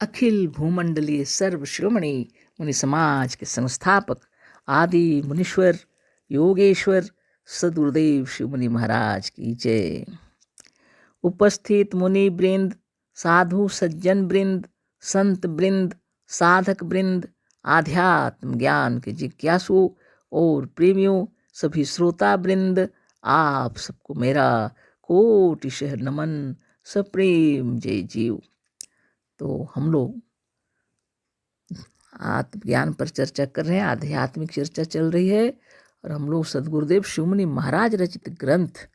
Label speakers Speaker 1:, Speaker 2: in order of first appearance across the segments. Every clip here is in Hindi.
Speaker 1: अखिल भूमंडलीय सर्व शिरोमणि मुनि समाज के संस्थापक आदि मुनीश्वर योगेश्वर सदगुरुदेव शिव मुनि महाराज की जय। उपस्थित मुनि वृंद, साधु सज्जन वृंद, संत वृंद, साधक वृंद, आध्यात्म ज्ञान के जिज्ञासु और प्रेमियों, सभी श्रोता वृंद, आप सबको मेरा कोटिशः नमन, सप्रेम जय जीव। तो हम लोग आत्मज्ञान पर चर्चा कर रहे हैं, आध्यात्मिक चर्चा चल रही है और हम लोग सदगुरुदेव शिव मुनि महाराज रचित ग्रंथ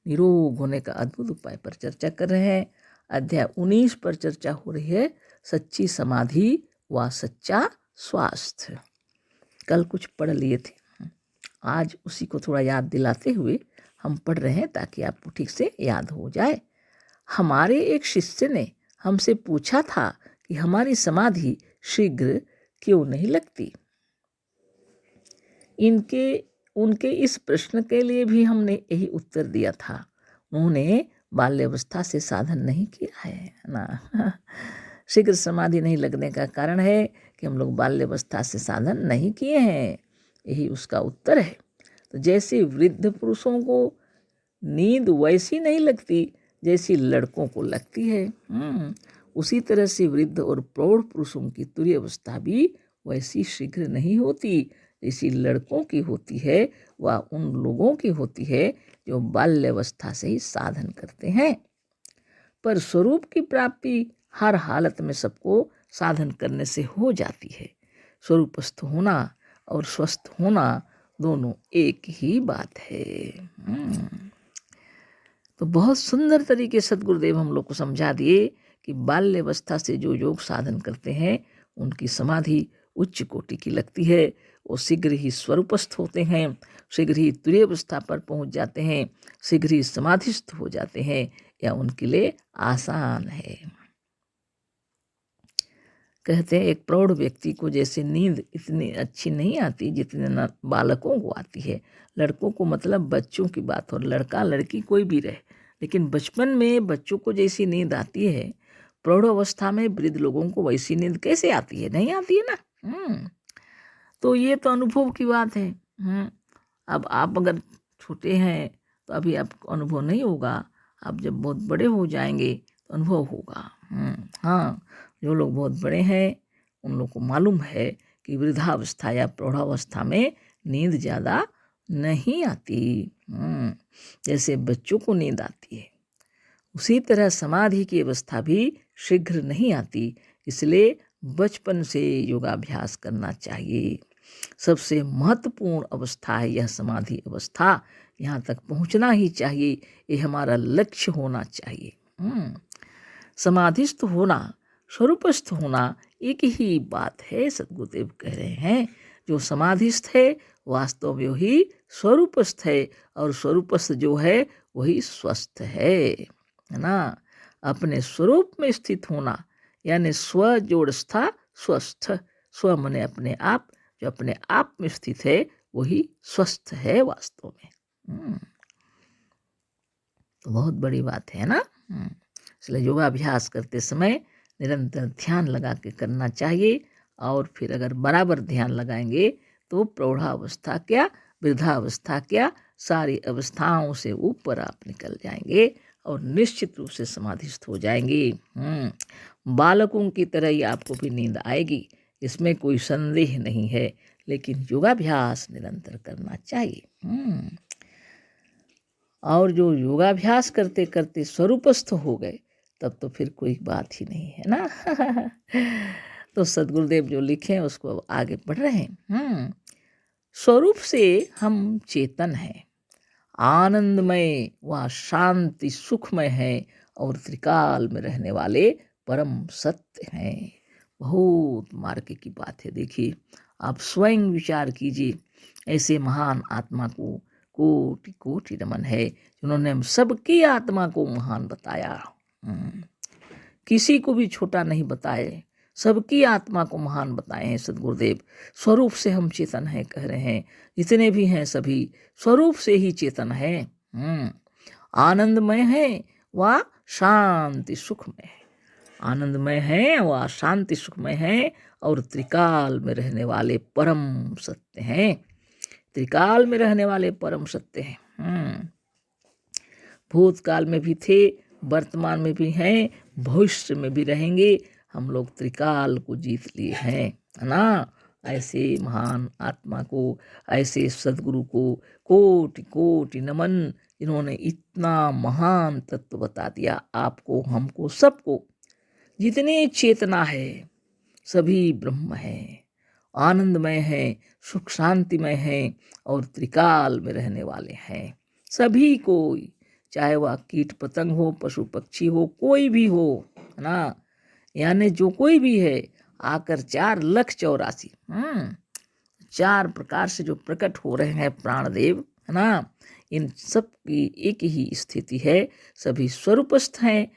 Speaker 1: निरोग होने का अद्भुत उपाय पर चर्चा कर रहे हैं। अध्याय 19 पर चर्चा हो रही है, सच्ची समाधि व सच्चा स्वास्थ्य। कल कुछ पढ़ लिए थे, आज उसी को थोड़ा याद दिलाते हुए हम पढ़ रहे हैं ताकि आपको ठीक से याद हो जाए। हमारे एक शिष्य ने हमसे पूछा था कि हमारी समाधि शीघ्र क्यों नहीं लगती। उनके इस प्रश्न के लिए भी हमने यही उत्तर दिया था। उन्होंने बाल्यावस्था से साधन नहीं किया है ना। शीघ्र समाधि नहीं लगने का कारण है कि हम लोग बाल्यावस्था से साधन नहीं किए हैं, यही उसका उत्तर है। तो जैसे वृद्ध पुरुषों को नींद वैसी नहीं लगती जैसी लड़कों को लगती है, उसी तरह से वृद्ध और प्रौढ़ पुरुषों की तुरीय अवस्था भी वैसी शीघ्र नहीं होती जैसी लड़कों की होती है, वह उन लोगों की होती है जो बाल्यावस्था से ही साधन करते हैं। पर स्वरूप की प्राप्ति हर हालत में सबको साधन करने से हो जाती है। स्वरूपस्थ होना और स्वस्थ होना दोनों एक ही बात है। तो बहुत सुंदर तरीके सदगुरुदेव हम लोग को समझा दिए कि बाल्यावस्था से जो योग साधन करते हैं उनकी समाधि उच्च कोटि की लगती है। वो शीघ्र ही स्वरूपस्थ होते हैं, शीघ्र ही तुरीय अवस्था पर पहुंच जाते हैं, शीघ्र ही समाधिस्थ हो जाते हैं। यह उनके लिए आसान है। कहते हैं एक प्रौढ़ व्यक्ति को जैसे नींद इतनी अच्छी नहीं आती जितने बालकों को आती है। लड़कों को मतलब बच्चों की बात हो, लड़का लड़की कोई भी रहे, लेकिन बचपन में बच्चों को जैसी नींद आती है, प्रौढ़ अवस्था में वृद्ध लोगों को वैसी नींद कैसे आती है? नहीं आती है ना। तो ये तो अनुभव की बात है। अब आप अगर छोटे हैं तो अभी आपको अनुभव नहीं होगा, आप जब बहुत बड़े हो जाएंगे तो अनुभव होगा। हाँ, जो लोग बहुत बड़े हैं उन लोग को मालूम है कि वृद्धावस्था या प्रौढ़ावस्था में नींद ज़्यादा नहीं आती। जैसे बच्चों को नींद आती है, उसी तरह समाधि की अवस्था भी शीघ्र नहीं आती। इसलिए बचपन से योगाभ्यास करना चाहिए। सबसे महत्वपूर्ण अवस्था है यह समाधि अवस्था, यहाँ तक पहुँचना ही चाहिए, ये हमारा लक्ष्य होना चाहिए। समाधिस्थ होना, स्वरूपस्थ होना एक ही बात है। सदगुरुदेव कह रहे हैं जो समाधिस्थ है वास्तव में वही स्वरूपस्थ है, और स्वरूपस्थ जो है वही स्वस्थ है ना। अपने स्वरूप में स्थित होना यानी स्व जोड़स्था स्वस्थ। स्व मने अपने आप, जो अपने आप में स्थित है वही स्वस्थ है वास्तव में। तो बहुत बड़ी बात है ना। इसलिए योगाभ्यास करते समय निरंतर ध्यान लगा के करना चाहिए, और फिर अगर बराबर ध्यान लगाएंगे तो प्रौढ़ावस्था क्या, वृद्धावस्था क्या, सारी अवस्थाओं से ऊपर आप निकल जाएंगे और निश्चित रूप से समाधिस्थ हो जाएंगे। बालकों की तरह ही आपको भी नींद आएगी, इसमें कोई संदेह नहीं है, लेकिन योगाभ्यास निरंतर करना चाहिए। और जो योगाभ्यास करते करते स्वरूपस्थ हो गए तब तो फिर कोई बात ही नहीं है ना। तो सदगुरुदेव जो लिखे उसको आगे पढ़ रहे हैं। स्वरूप से हम चेतन हैं, आनंदमय व शांति सुखमय है, और त्रिकाल में रहने वाले परम सत्य हैं। बहुत मार्के की बात है। देखिए, आप स्वयं विचार कीजिए, ऐसे महान आत्मा को कोटि कोटि नमन है जिन्होंने हम सबकी आत्मा को महान बताया। किसी को भी छोटा नहीं बताए, सबकी आत्मा को महान बताए हैं सदगुरुदेव। स्वरूप से हम चेतन हैं कह रहे हैं, जितने भी हैं सभी स्वरूप से ही चेतन हैं। आनंदमय है व शांति सुखमय है। आनंदमय हैं, वह शांति सुखमय हैं और त्रिकाल में रहने वाले परम सत्य हैं। त्रिकाल में रहने वाले परम सत्य हैं। भूतकाल में भी थे, वर्तमान में भी हैं, भविष्य में भी रहेंगे। हम लोग त्रिकाल को जीत लिए हैं, है ना। ऐसे महान आत्मा को, ऐसे सदगुरु को कोटि कोटि नमन, जिन्होंने इतना महान तत्व बता दिया आपको, हमको, सबको। जितने चेतना है सभी ब्रह्म है, आनंदमय है, सुख शांतिमय है और त्रिकाल में रहने वाले हैं। सभी कोई, चाहे वह कीट पतंग हो, पशु पक्षी हो, कोई भी हो, है ना, यानी जो कोई भी है, आकर 4,84,000 4 प्रकार से जो प्रकट हो रहे हैं प्राणदेव, है ना, इन सब की एक ही स्थिति है। सभी स्वरूपस्थ हैं,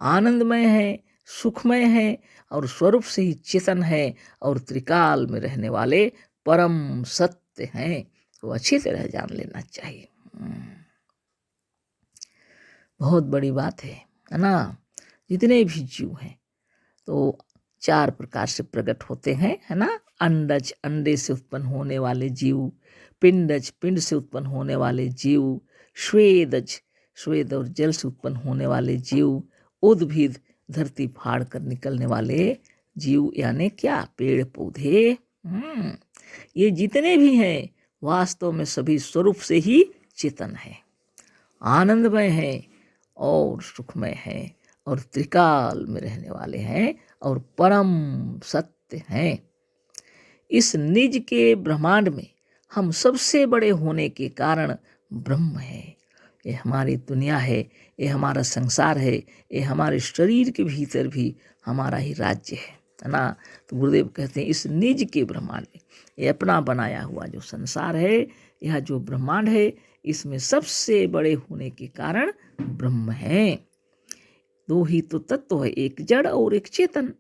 Speaker 1: आनंदमय है, सुखमय है और स्वरूप से ही चेतन है और त्रिकाल में रहने वाले परम सत्य हैं। तो अच्छी तरह जान लेना चाहिए। बहुत बड़ी बात है ना। जितने भी जीव हैं तो 4 प्रकार से प्रकट होते हैं, है ना। अंडज, अंडे से उत्पन्न होने वाले जीव, पिंडज, पिंड से उत्पन्न होने वाले जीव, श्वेदज, श्वेद और जल से उत्पन्न होने वाले जीव, उद्भिद, धरती फाड़ कर निकलने वाले जीव, यानी क्या, पेड़ पौधे। ये जितने भी हैं वास्तव में सभी स्वरूप से ही चेतन है, आनंदमय है और सुखमय है और त्रिकाल में रहने वाले हैं और परम सत्य हैं। इस निज के ब्रह्मांड में हम सबसे बड़े होने के कारण ब्रह्म है। ये हमारी दुनिया है, ये हमारा संसार है, ये हमारे शरीर के भीतर भी हमारा ही राज्य है ना। तो गुरुदेव कहते हैं इस निज के ब्रह्मांड में, ये अपना बनाया हुआ जो संसार है, यह जो ब्रह्मांड है, इसमें सबसे बड़े होने के कारण ब्रह्म है। दो ही तो तत्व है, एक जड़ और एक चेतन।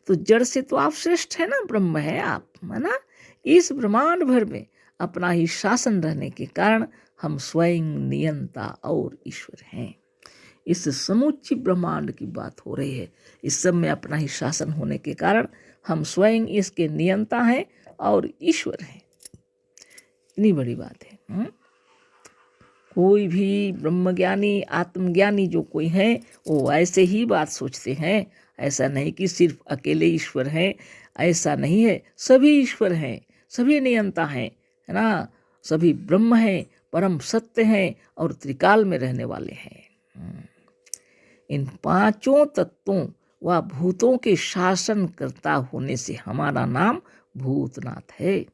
Speaker 1: तो जड़ से तो आप श्रेष्ठ है ना, ब्रह्म है आप, है ना। इस ब्रह्मांड भर में अपना ही शासन रहने के कारण हम स्वयं नियंता और ईश्वर हैं। इस समूची ब्रह्मांड की बात हो रही है। इस सब में अपना ही शासन होने के कारण हम स्वयं इसके नियंता हैं और ईश्वर हैं। इतनी बड़ी बात है। कोई भी ब्रह्मज्ञानी, आत्मज्ञानी जो कोई है, वो ऐसे ही बात सोचते हैं। ऐसा नहीं कि सिर्फ अकेले ईश्वर हैं, ऐसा नहीं है। सभी ईश्वर हैं, सभी नियंता हैं, है ना। सभी ब्रह्म हैं, परम सत्य हैं और त्रिकाल में रहने वाले हैं। इन 5 तत्वों व भूतों के शासन करता होने से हमारा नाम भूतनाथ है।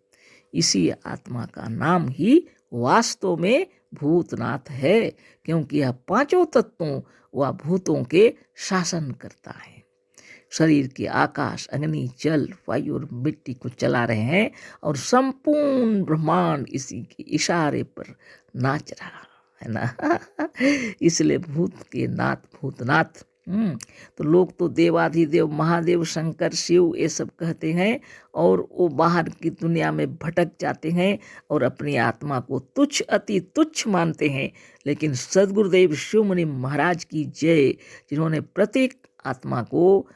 Speaker 1: इसी आत्मा का नाम ही वास्तव में भूतनाथ है, क्योंकि यह 5 तत्वों व भूतों के शासन करता है। शरीर के आकाश, अग्नि, जल, वायु और मिट्टी को चला रहे हैं और संपूर्ण ब्रह्मांड इसी के इशारे पर नाच रहा है ना। इसलिए भूत के नाथ भूतनाथ। तो लोग तो देवाधिदेव, महादेव, शंकर, शिव ये सब कहते हैं और वो बाहर की दुनिया में भटक जाते हैं और अपनी आत्मा को तुच्छ, अति तुच्छ मानते हैं। लेकिन सद्गुरुदेव शिव मुनि महाराज की जय, जिन्होंने प्रत्येक आत्मा को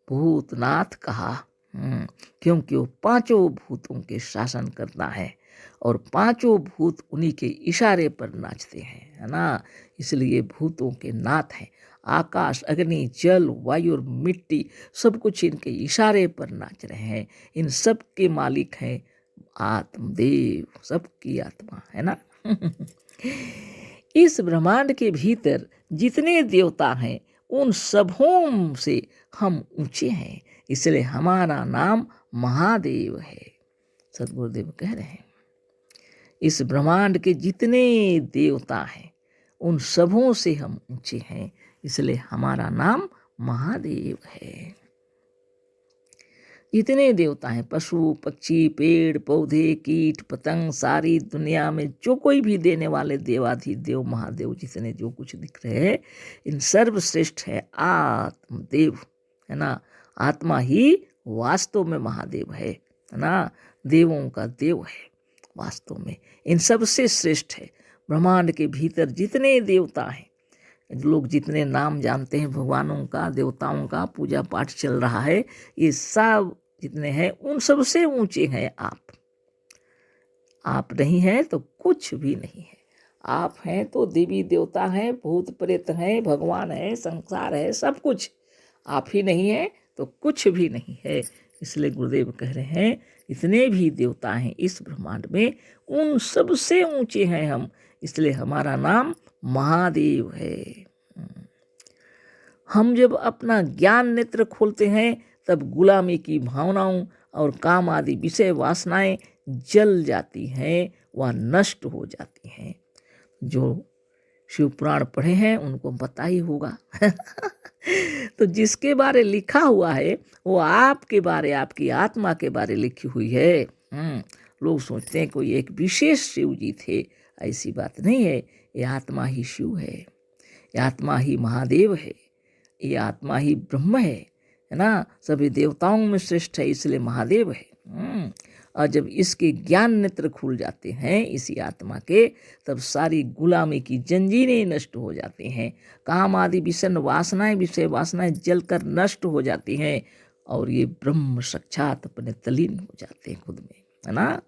Speaker 1: भूतनाथ कहा, क्योंकि वो 5 भूतों के शासन करता है और 5 भूत उन्हीं के इशारे पर नाचते हैं, है ना। इसलिए भूतों के नाथ हैं। आकाश, अग्नि, जल, वायु और मिट्टी सब कुछ इनके इशारे पर नाच रहे हैं। इन सब के मालिक हैं आत्मदेव, सबकी आत्मा, है ना। इस ब्रह्मांड के भीतर जितने देवता हैं उन सबों से हम ऊंचे हैं, इसलिए हमारा नाम महादेव है। सद्गुरुदेव कह रहे हैं इस ब्रह्मांड के जितने देवता हैं उन सबों से हम ऊंचे हैं, इसलिए हमारा नाम महादेव है। जितने देवता हैं, पशु पक्षी, पेड़ पौधे, कीट पतंग, सारी दुनिया में जो कोई भी देने वाले देवाधिदेव महादेव जितने जो कुछ दिख रहे हैं, इन सर्वश्रेष्ठ है आत्मदेव, है ना। आत्मा ही वास्तव में महादेव है ना। देवों का देव है वास्तव में, इन सबसे श्रेष्ठ है। ब्रह्मांड के भीतर जितने देवता हैं, लोग जितने नाम जानते हैं भगवानों का, देवताओं का, पूजा पाठ चल रहा है, ये सब जितने हैं उन सबसे ऊंचे हैं आप। आप नहीं हैं तो कुछ भी नहीं है। आप हैं तो देवी देवता हैं, भूत प्रेत हैं, भगवान है, संसार है, सब कुछ। आप ही नहीं है तो कुछ भी नहीं है। इसलिए गुरुदेव कह रहे हैं इतने भी देवता हैं इस ब्रह्मांड में, उन सबसे ऊंचे हैं हम, इसलिए हमारा नाम महादेव है। हम जब अपना ज्ञान नेत्र खोलते हैं तब गुलामी की भावनाओं और काम आदि विषय वासनाएं जल जाती हैं, वह नष्ट हो जाती हैं। जो शिव पुराण पढ़े हैं उनको पता ही होगा। तो जिसके बारे लिखा हुआ है वो आपके बारे, आपकी आत्मा के बारे लिखी हुई है। लोग सोचते हैं कोई एक विशेष शिव जी थे, ऐसी बात नहीं है। ये आत्मा ही शिव है, ये आत्मा ही महादेव है, ये आत्मा ही ब्रह्म है ना। सभी देवताओं में श्रेष्ठ है, इसलिए महादेव है। और जब इसके ज्ञान नेत्र खुल जाते हैं इसी आत्मा के, तब सारी गुलामी की जंजीरें नष्ट हो जाती हैं, काम आदि विषय वासनाएं जलकर नष्ट हो जाती हैं, और ये ब्रह्म साक्षात अपने तलीन हो जाते हैं खुद में, है ना।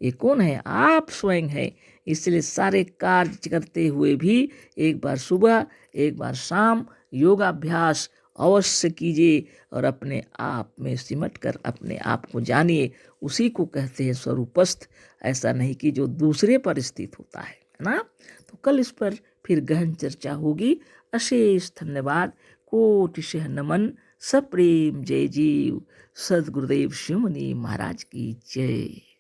Speaker 1: ये कौन है? आप स्वयं है। इसलिए सारे कार्य करते हुए भी एक बार सुबह एक बार शाम योगाभ्यास अवश्य कीजिए और अपने आप में सिमट कर अपने आप को जानिए। उसी को कहते हैं स्वरूपस्थ, ऐसा नहीं कि जो दूसरे पर स्थित होता है ना। तो कल इस पर फिर गहन चर्चा होगी। अशेष धन्यवाद, कोटिशः नमन, सप्रेम जय जीव। सद्गुरुदेव शिव मुनि महाराज की जय।